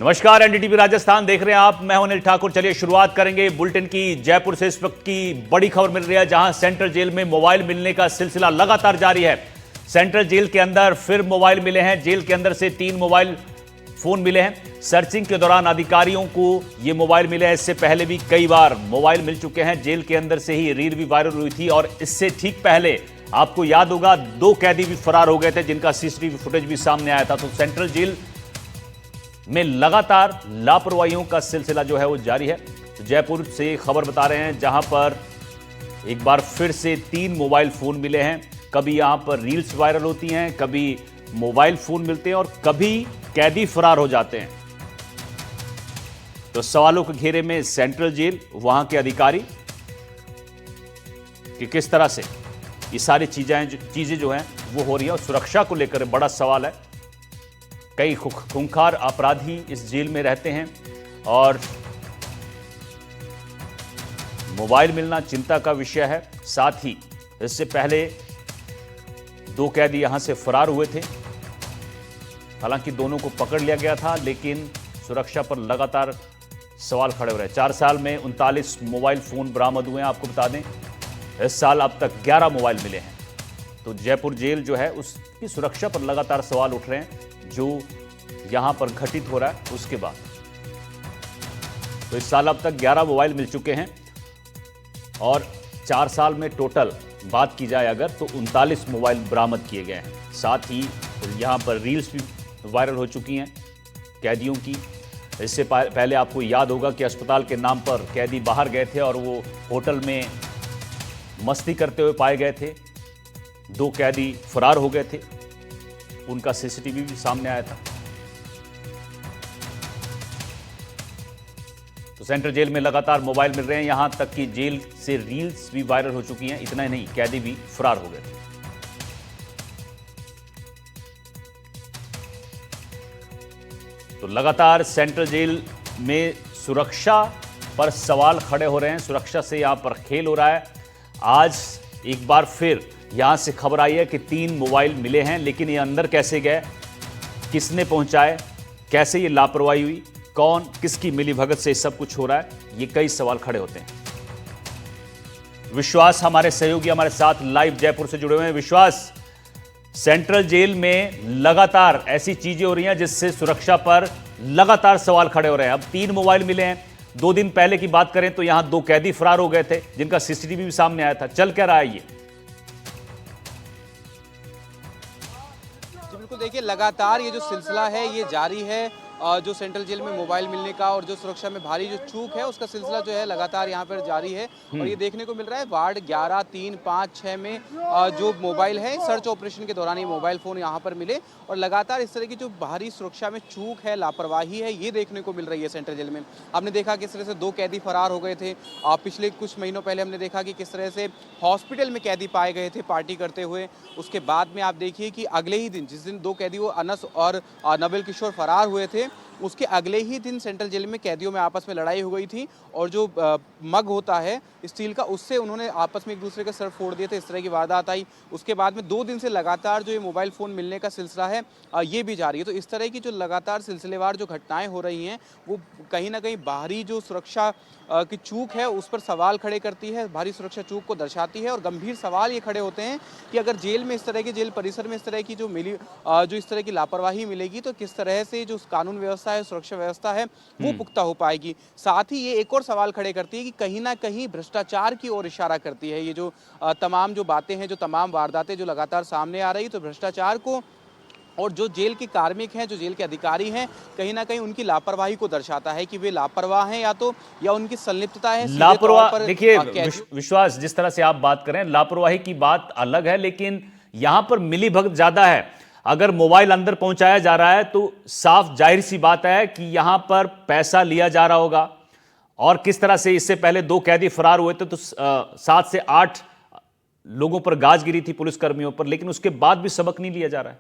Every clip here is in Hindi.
नमस्कार, एनडीटीवी राजस्थान देख रहे हैं आप। मैं हूं अनिल ठाकुर। चलिए शुरुआत करेंगे बुलेटिन की। जयपुर से इस वक्त की बड़ी खबर मिल रही है, जहां सेंट्रल जेल में मोबाइल मिलने का सिलसिला लगातार जारी है। सेंट्रल जेल के अंदर फिर मोबाइल मिले हैं। जेल के अंदर से 3 मोबाइल फोन मिले हैं। सर्चिंग के दौरान अधिकारियों को ये मोबाइल मिले हैं। इससे पहले भी कई बार मोबाइल मिल चुके हैं। जेल के अंदर से ही रील भी वायरल हुई थी और इससे ठीक पहले आपको याद होगा 2 कैदी भी फरार हो गए थे, जिनका सीसीटीवी फुटेज भी सामने आया था। तो सेंट्रल जेल में लगातार लापरवाहियों का सिलसिला जो है वो जारी है। तो जयपुर से खबर बता रहे हैं, जहां पर एक बार फिर से 3 मोबाइल फोन मिले हैं। कभी यहां पर रील्स वायरल होती हैं, कभी मोबाइल फोन मिलते हैं और कभी कैदी फरार हो जाते हैं। तो सवालों के घेरे में सेंट्रल जेल, वहां के अधिकारी कि किस तरह से ये सारी चीजें जो हैं वो हो रही है और सुरक्षा को लेकर बड़ा सवाल है। कई खूंखार अपराधी इस जेल में रहते हैं और मोबाइल मिलना चिंता का विषय है। साथ ही इससे पहले 2 कैदी यहां से फरार हुए थे। हालांकि दोनों को पकड़ लिया गया था, लेकिन सुरक्षा पर लगातार सवाल खड़े हो रहे हैं। 4 साल में 39 मोबाइल फोन बरामद हुए हैं। आपको बता दें, इस साल अब तक 11 मोबाइल मिले हैं। तो जयपुर जेल जो है उसकी सुरक्षा पर लगातार सवाल उठ रहे हैं, जो यहां पर घटित हो रहा है उसके बाद। तो इस साल अब तक 11 मोबाइल मिल चुके हैं और 4 साल में टोटल बात की जाए अगर, तो 39 मोबाइल बरामद किए गए हैं। साथ ही यहां पर रील्स भी वायरल हो चुकी हैं कैदियों की। इससे पहले आपको याद होगा कि अस्पताल के नाम पर कैदी बाहर गए थे और वो होटल में मस्ती करते हुए पाए गए थे। 2 कैदी फरार हो गए थे, उनका सीसीटीवी भी सामने आया था। तो सेंट्रल जेल में लगातार मोबाइल मिल रहे हैं। यहां तक कि जेल से रील्स भी वायरल हो चुकी हैं। इतना ही नहीं, कैदी भी फरार हो गए थे। तो लगातार सेंट्रल जेल में सुरक्षा पर सवाल खड़े हो रहे हैं। सुरक्षा से यहां पर खेल हो रहा है। आज एक बार फिर यहां से खबर आई है कि 3 मोबाइल मिले हैं, लेकिन ये अंदर कैसे गए, किसने पहुंचाए, कैसे ये लापरवाही हुई, कौन किसकी मिलीभगत से सब कुछ हो रहा है, ये कई सवाल खड़े होते हैं। विश्वास हमारे सहयोगी हमारे साथ लाइव जयपुर से जुड़े हुए हैं। विश्वास, सेंट्रल जेल में लगातार ऐसी चीजें हो रही हैं जिससे सुरक्षा पर लगातार सवाल खड़े हो रहे हैं। अब 3 मोबाइल मिले हैं। 2 दिन पहले की बात करें तो यहां 2 कैदी फरार हो गए थे, जिनका सीसीटीवी भी सामने आया था। चल क्या रहा है ये? बिल्कुल, देखिए लगातार ये जो सिलसिला है ये जारी है। जो सेंट्रल जेल में मोबाइल मिलने का और जो सुरक्षा में भारी जो चूक है उसका सिलसिला जो है लगातार यहाँ पर जारी है। और ये देखने को मिल रहा है वार्ड 11, 3, 5, 6 में जो मोबाइल है, सर्च ऑपरेशन के दौरान ये मोबाइल फ़ोन यहाँ पर मिले और लगातार इस तरह की जो भारी सुरक्षा में चूक है, लापरवाही है, ये देखने को मिल रही है सेंट्रल जेल में। आपने देखा किस तरह से 2 कैदी फरार हो गए थे। पिछले कुछ महीनों पहले हमने देखा कि किस तरह से हॉस्पिटल में कैदी पाए गए थे पार्टी करते हुए। उसके बाद में आप देखिए कि अगले ही दिन, जिस दिन 2 कैदी वो अनस और नवल किशोर फरार हुए थे, उसके अगले ही दिन सेंट्रल जेल में कैदियों में आपस में लड़ाई हो गई थी और जो मग होता है स्टील का, उससे उन्होंने आपस में एक दूसरे के सर फोड़ दिए थे। इस तरह की वारदात आई। उसके बाद में 2 दिन से लगातार जो ये मोबाइल फ़ोन मिलने का सिलसिला है ये भी जारी है। तो इस तरह की जो लगातार सिलसिलेवार जो घटनाएं हो रही हैं वो कहीं ना कहीं बाहरी जो सुरक्षा की चूक है उस पर सवाल खड़े करती है, भारी सुरक्षा चूक को दर्शाती है। और गंभीर सवाल ये खड़े होते हैं कि अगर जेल में इस तरह के, जेल परिसर में इस तरह की जो इस तरह की लापरवाही मिलेगी तो किस तरह से जो कानून व्यवस्था है, सुरक्षा व्यवस्था है, वो पुख्ता हो पाएगी। साथ ही ये एक और सवाल खड़े करती है कि कहीं ना कहीं भ्रष्टाचार की ओर इशारा करती है। ये जो तमाम जो बातें हैं, जो तमाम वारदातें जो लगातार सामने आ रही, तो भ्रष्टाचार को और जो जेल के कार्मिक हैं, जो जेल के अधिकारी हैं, कहीं ना कहीं उनकी लापरवाही को दर्शाता है कि वे लापरवाह हैं या उनकी संलिप्तता है। लापरवाह, देखिए विश्वास, जिस तरह से आप बात करें, लापरवाही की बात अलग है, लेकिन यहां पर मिलीभगत ज्यादा है। अगर मोबाइल अंदर पहुंचाया जा रहा है तो साफ जाहिर सी बात है कि यहां पर पैसा लिया जा रहा होगा। और किस तरह से इससे पहले 2 कैदी फरार हुए थे तो 7 से 8 लोगों पर गाज गिरी थी, पुलिसकर्मियों पर, लेकिन उसके बाद भी सबक नहीं लिया जा रहा है।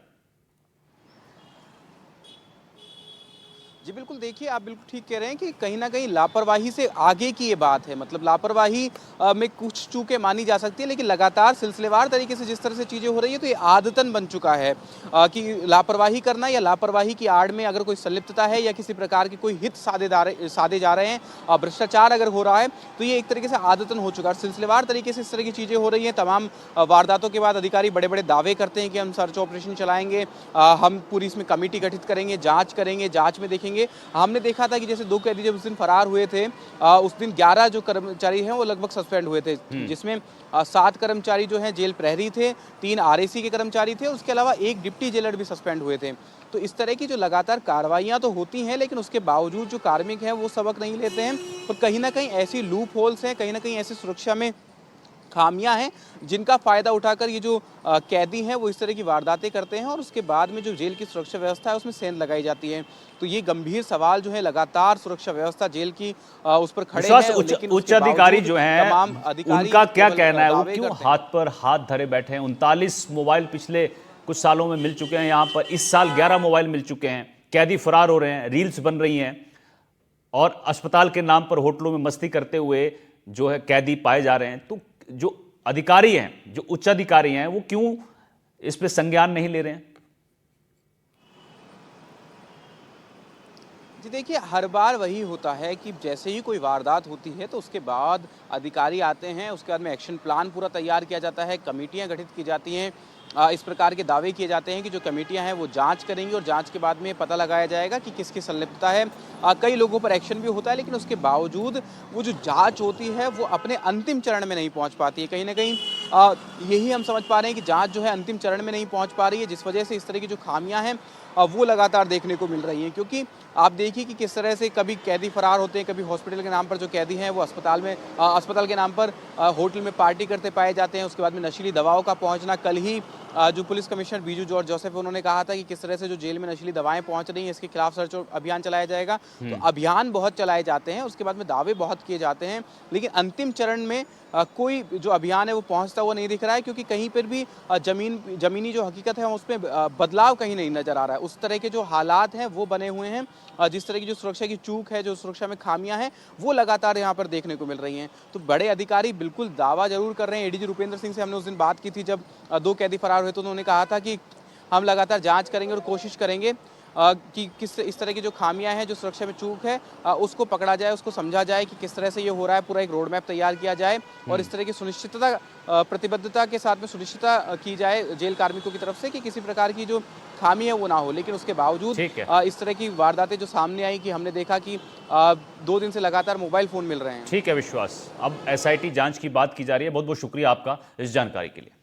जी बिल्कुल, देखिए आप बिल्कुल ठीक कह रहे हैं कि कहीं न कहीं लापरवाही से आगे की ये बात है। मतलब लापरवाही में कुछ चूकें मानी जा सकती है, लेकिन लगातार सिलसिलेवार तरीके से जिस तरह से चीज़ें हो रही है, तो ये आदतन बन चुका है कि लापरवाही करना या लापरवाही की आड़ में अगर कोई संलिप्तता है या किसी प्रकार के कोई हित साधे जा रहे हैं, भ्रष्टाचार अगर हो रहा है, तो ये एक तरीके से आदतन हो चुका है। और सिलसिलेवार तरीके से इस तरह की चीज़ें हो रही हैं। तमाम वारदातों के बाद अधिकारी बड़े-बड़े दावे करते हैं कि हम सर्च ऑपरेशन चलाएँगे, हम पूरी इसमें कमेटी गठित करेंगे, जाँच करेंगे, जाँच में देखेंगे। हमने देखा था कि जैसे 2 कैदी जब उस दिन फरार हुए थे, उस दिन 11 जो कर्मचारी हैं वो लगभग सस्पेंड हुए थे, जिसमें 7 कर्मचारी जो हैं जेल प्रहरी थे, 3 आरएसी के कर्मचारी थे, उसके अलावा 1 डिप्टी जेलर भी सस्पेंड हुए थे। तो इस तरह की जो लगातार कार्रवाइयाँ तो होती हैं, लेकिन उसके बावजूद जो कार्मिक हैं वो सबक नहीं लेते हैं और कहीं न कहीं ऐसी लूप होल्स हैं, कहीं न कहीं ऐसी सुरक्षा में खामियां हैं जिनका फ़ायदा उठाकर ये जो कैदी हैं वो इस तरह की वारदातें करते हैं और उसके बाद में जो जेल की सुरक्षा व्यवस्था है उसमें सेंध लगाई जाती है। तो ये गंभीर सवाल जो है लगातार सुरक्षा व्यवस्था जेल की उस पर खड़े विश्वास हैं, उच्च लेकिन उसके अधिकारी बावजूद जो हैं तमाम अधिकारी उनका क्या केवल कहना है, वो दावे क्यों करते हैं। हाथ पर हाथ धरे बैठे हैं? 39 मोबाइल पिछले कुछ सालों में मिल चुके हैं, यहाँ पर इस साल 11 मोबाइल मिल चुके हैं, कैदी फरार हो रहे हैं, रील्स बन रही हैं और अस्पताल के नाम पर होटलों में मस्ती करते हुए जो है कैदी पाए जा रहे हैं। तो जो अधिकारी हैं, जो उच्च अधिकारी हैं, वो क्यों इस पे संज्ञान नहीं ले रहे हैं? जी देखिए, हर बार वही होता है कि जैसे ही कोई वारदात होती है तो उसके बाद अधिकारी आते हैं, उसके बाद में एक्शन प्लान पूरा तैयार किया जाता है, कमेटियां गठित की जाती हैं। इस प्रकार के दावे किए जाते हैं कि जो कमेटियां हैं वो जांच करेंगी और जांच के बाद में पता लगाया जाएगा कि किसकी संलिप्तता है। कई लोगों पर एक्शन भी होता है, लेकिन उसके बावजूद वो जो जांच होती है वो अपने अंतिम चरण में नहीं पहुंच पाती है। कहीं ना कहीं यही हम समझ पा रहे हैं कि जांच जो है अंतिम चरण में नहीं पहुंच पा रही है, जिस वजह से इस तरह की जो खामियां हैं वो लगातार देखने को मिल रही हैं। क्योंकि आप देखिए कि किस तरह से कभी कैदी फरार होते हैं, कभी हॉस्पिटल के नाम पर जो कैदी हैं वो अस्पताल के नाम पर होटल में पार्टी करते पाए जाते हैं। उसके बाद में नशीली दवाओं का पहुंचना, कल ही जो police commissioner Biju George Joseph उन्होंने कहा था कि किस तरह से जो जेल में नशीली दवाएं पहुंच रही हैं इसके खिलाफ सर्च अभियान चलाया जाएगा। तो अभियान बहुत चलाए जाते हैं, उसके बाद में दावे बहुत किए जाते हैं, लेकिन अंतिम चरण में कोई जो अभियान है वो पहुंचता हुआ नहीं दिख रहा है। क्योंकि कहीं पर भी जमीनी जो हकीकत है उसमें बदलाव कहीं नहीं नजर आ रहा है। उस तरह के जो हालात हैं वो बने हुए हैं, जिस तरह की जो सुरक्षा की चूक है, जो सुरक्षा में खामियां हैं वो लगातार यहाँ पर देखने को मिल रही हैं। तो बड़े अधिकारी बिल्कुल दावा जरूर कर रहे हैं। एडीजी रुपेंद्र सिंह से हमने उस दिन बात की थी जब 2 कैदी फरार हुए, तो उन्होंने कहा था कि हम लगातार जांच करेंगे और कोशिश करेंगे कि किस इस तरह की जो खामियां हैं, जो सुरक्षा में चूक है, उसको पकड़ा जाए, उसको समझा जाए कि किस तरह से ये हो रहा है, पूरा एक रोड मैप तैयार किया जाए और इस तरह की सुनिश्चितता प्रतिबद्धता के साथ में सुनिश्चितता की जाए जेल कार्मिकों की तरफ से कि किसी प्रकार की जो खामी है वो ना हो। लेकिन उसके बावजूद ठीक है। इस तरह की वारदातें जो सामने आई कि हमने देखा कि 2 दिन से लगातार मोबाइल फ़ोन मिल रहे हैं। ठीक है विश्वास, अब एसआईटी जांच की बात की जा रही है। बहुत बहुत शुक्रिया आपका इस जानकारी के लिए।